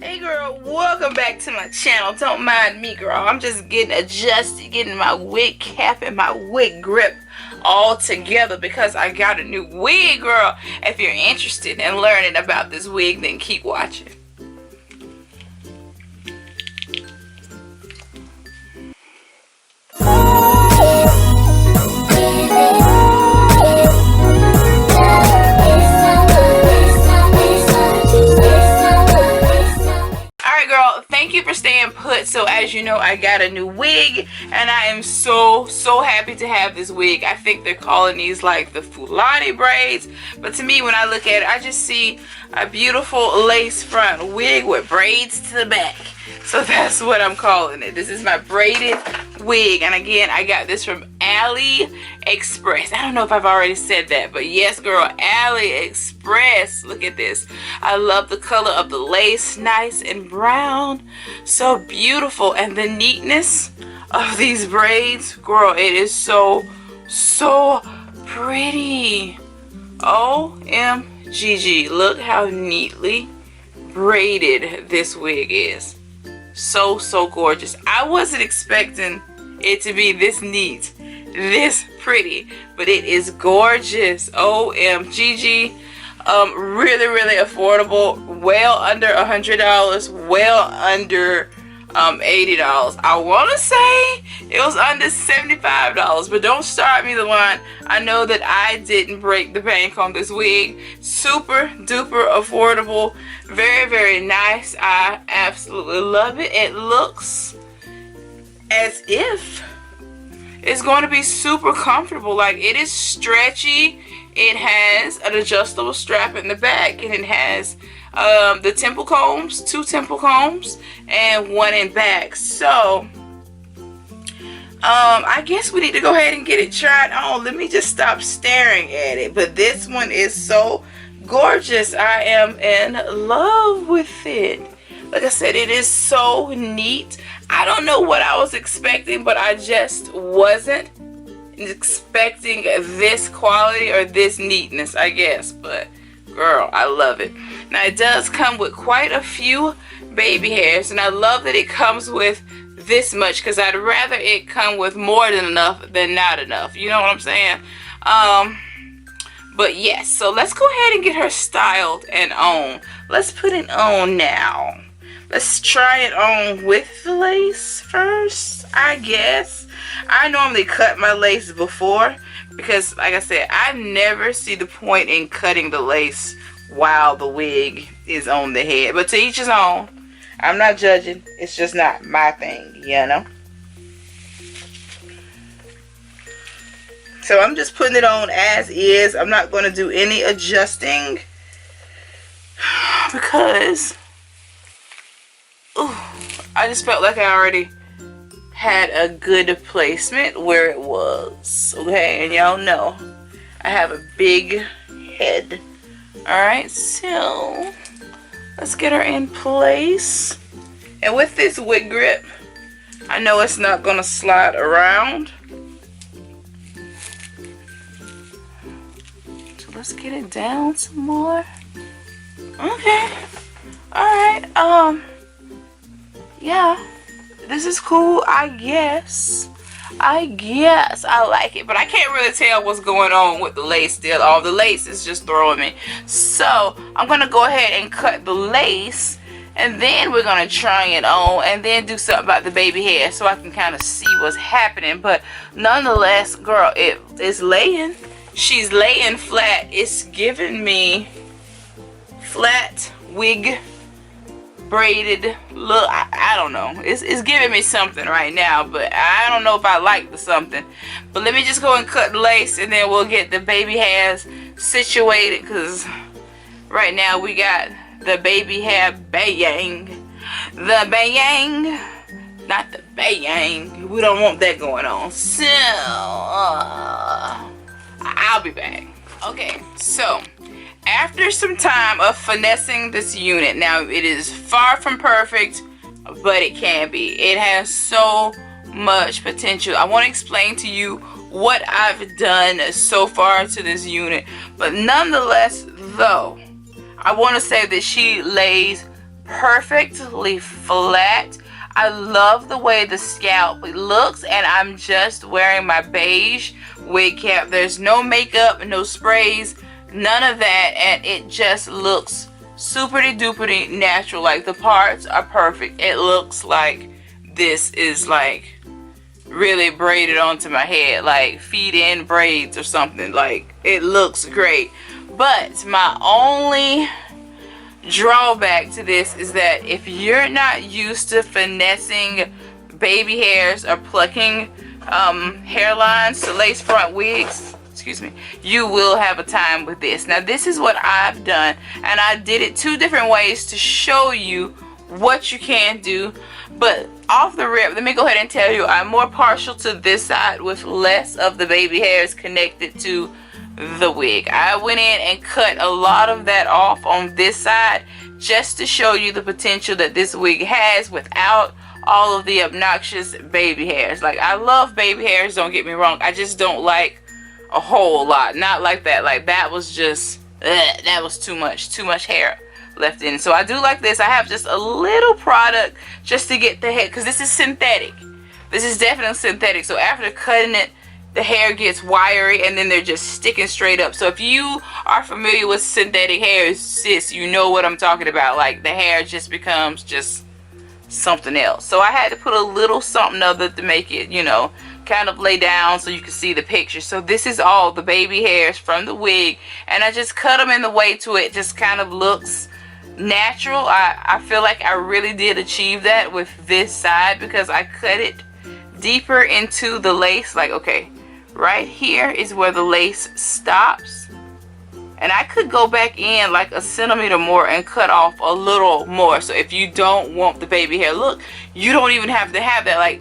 Hey girl, welcome back to my channel. Don't mind me, girl. I'm just getting adjusted, getting my wig cap and my wig grip all together because I got a new wig, girl. If you're interested in learning about this wig, then keep watching. Thank you for staying put. So as you know, I got a new wig and I am so happy to have this wig. I think they're calling these like the Fulani braids, but to me when I look at it, I just see a beautiful lace front wig with braids to the back. So that's what I'm calling it. This is my braided wig, and again I got this from Aliexpress. I don't know if I've already said that, but yes girl, Aliexpress. Look at this. I love the color of the lace, nice and brown, so beautiful, and the neatness of these braids, girl, it is so pretty. OMGG, look how neatly braided this wig is. So gorgeous. I wasn't expecting it to be this neat, this pretty, but it is gorgeous. OMGG. Really affordable, well under $100, well under $80. I want to say it was under $75, but don't start me the line. I know that I didn't break the bank on this wig. Super duper affordable, very nice. I absolutely love it. It looks as if it's going to be super comfortable. Like, it is stretchy. It has an adjustable strap in the back, and it has the temple combs, 2 temple combs, and 1 in back. So I guess we need to go ahead and get it tried on. Let me just stop staring at it. But this one is so gorgeous. I am in love with it. Like I said, it is so neat. I don't know what I was expecting, but I just wasn't expecting this quality or this neatness, I guess. But girl, I love it. Now it does come with quite a few baby hairs, and I love that it comes with this much, because I'd rather it come with more than enough than not enough. You know what I'm saying? But yes, so let's go ahead and get her styled and on. Let's put it on now. Let's try it on with the lace first, I guess. I normally cut my lace before because, like I said, I never see the point in cutting the lace while the wig is on the head. But to each his own. I'm not judging. It's just not my thing, you know? So I'm just putting it on as is. I'm not going to do any adjusting because I just felt like I already had a good placement where it was. Okay, and y'all know I have a big head. Alright, so let's get her in place. And with this wig grip, I know it's not gonna slide around. So let's get it down some more. Okay. Alright, yeah. This is cool, I guess. I like it, but I can't really tell what's going on with the lace still. All the lace is just throwing me. So I'm gonna go ahead and cut the lace, and then we're gonna try it on, and then do something about the baby hair so I can kind of see what's happening. But nonetheless, girl, it is laying. She's laying flat. It's giving me flat wig braided look. I don't know, it's giving me something right now, but I don't know if I like the something. But let me just go and cut the lace, and then we'll get the baby hairs situated, because right now we got the baby hair bayang, the bayang, not the bayang. We don't want that going on. So I'll be back. Okay, so after some time of finessing this unit, now it is far from perfect, but it can be. It has so much potential. I want to explain to you what I've done so far to this unit, but nonetheless though, I want to say that she lays perfectly flat. I love the way the scalp looks, and I'm just wearing my beige wig cap. There's no makeup, no sprays, none of that, and it just looks super duper natural. Like, the parts are perfect. It looks like this is like really braided onto my head, like feed-in braids or something. Like, it looks great. But my only drawback to this is that if you're not used to finessing baby hairs or plucking hairlines to lace front wigs, excuse me, you will have a time with this. Now, this is what I've done, and I did it 2 different ways to show you what you can do. But off the rip, let me go ahead and tell you, I'm more partial to this side with less of the baby hairs connected to the wig. I went in and cut a lot of that off on this side just to show you the potential that this wig has without all of the obnoxious baby hairs. Like, I love baby hairs, don't get me wrong. I just don't like a whole lot. Not like that. Like, that was just, that was too much hair left in. So I do like this. I have just a little product just to get the hair, because this is synthetic. This is definitely synthetic. So after cutting it, the hair gets wiry, and then they're just sticking straight up. So if you are familiar with synthetic hair, sis, you know what I'm talking about. Like, the hair just becomes just something else. So I had to put a little something other to make it, you know, kind of lay down so you can see the picture. So this is all the baby hairs from the wig, and I just cut them in the way to it just kind of looks natural. I feel like I really did achieve that with this side, because I cut it deeper into the lace. Like, okay, right here is where the lace stops, and I could go back in like a centimeter more and cut off a little more. So if you don't want the baby hair look, you don't even have to have that. Like,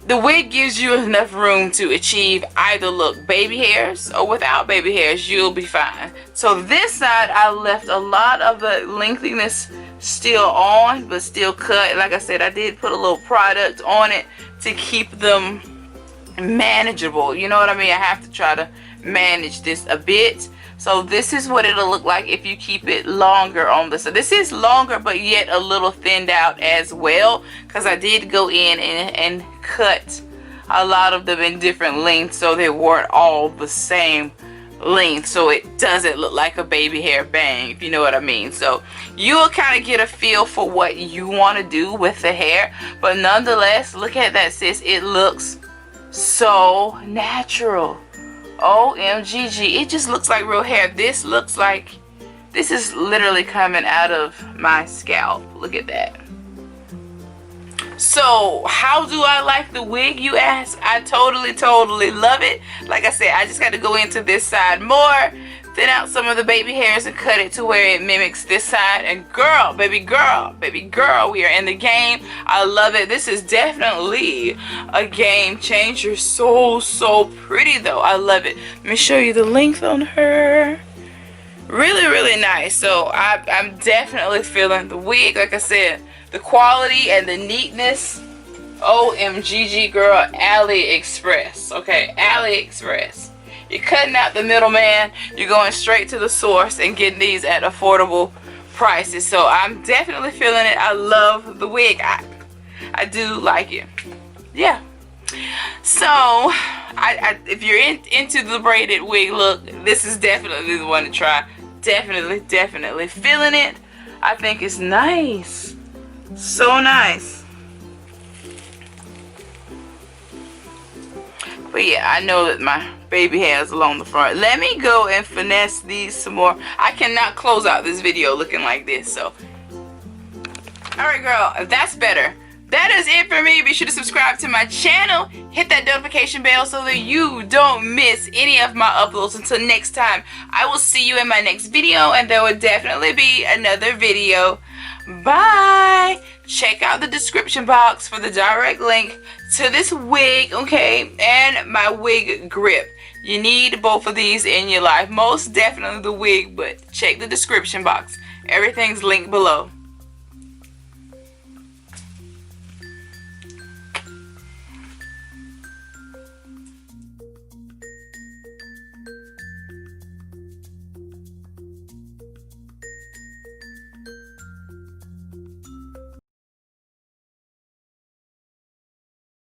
the wig gives you enough room to achieve either look, baby hairs or without baby hairs, you'll be fine. So this side, I left a lot of the lengthiness still on, but still cut. Like I said, I did put a little product on it to keep them manageable. You know what I mean? I have to try to manage this a bit. So this is what it'll look like if you keep it longer on this. So this is longer, but yet a little thinned out as well, because I did go in and cut a lot of them in different lengths, so they weren't all the same length, so it doesn't look like a baby hair bang, if you know what I mean. So you'll kind of get a feel for what you want to do with the hair, but nonetheless, look at that, sis. It looks so natural. OMGG, it just looks like real hair. This looks like this is literally coming out of my scalp. Look at that. So how do I like the wig, you ask? I totally love it. Like I said, I just got to go into this side more, thin out some of the baby hairs and cut it to where it mimics this side. And girl, baby girl, we are in the game. I love it. This is definitely a game changer. So pretty though. I love it. Let me show you the length on her. Really nice. So I'm definitely feeling the wig. Like I said, the quality and the neatness. OMGG, girl. Aliexpress. Okay, Aliexpress. You're cutting out the middleman. You're going straight to the source and getting these at affordable prices. So I'm definitely feeling it. I love the wig. I do like it. Yeah. So if you're into the braided wig look, this is definitely the one to try. Definitely feeling it. I think it's nice. So nice. But yeah, I know that my baby hairs along the front. Let me go and finesse these some more. I cannot close out this video looking like this. So, alright girl, if that's better. That is it for me. Be sure to subscribe to my channel. Hit that notification bell so that you don't miss any of my uploads. Until next time, I will see you in my next video, and there will definitely be another video. Bye. Check out the description box for the direct link to this wig, okay, and my wig grip. You need both of these in your life. Most definitely the wig, but check the description box. Everything's linked below.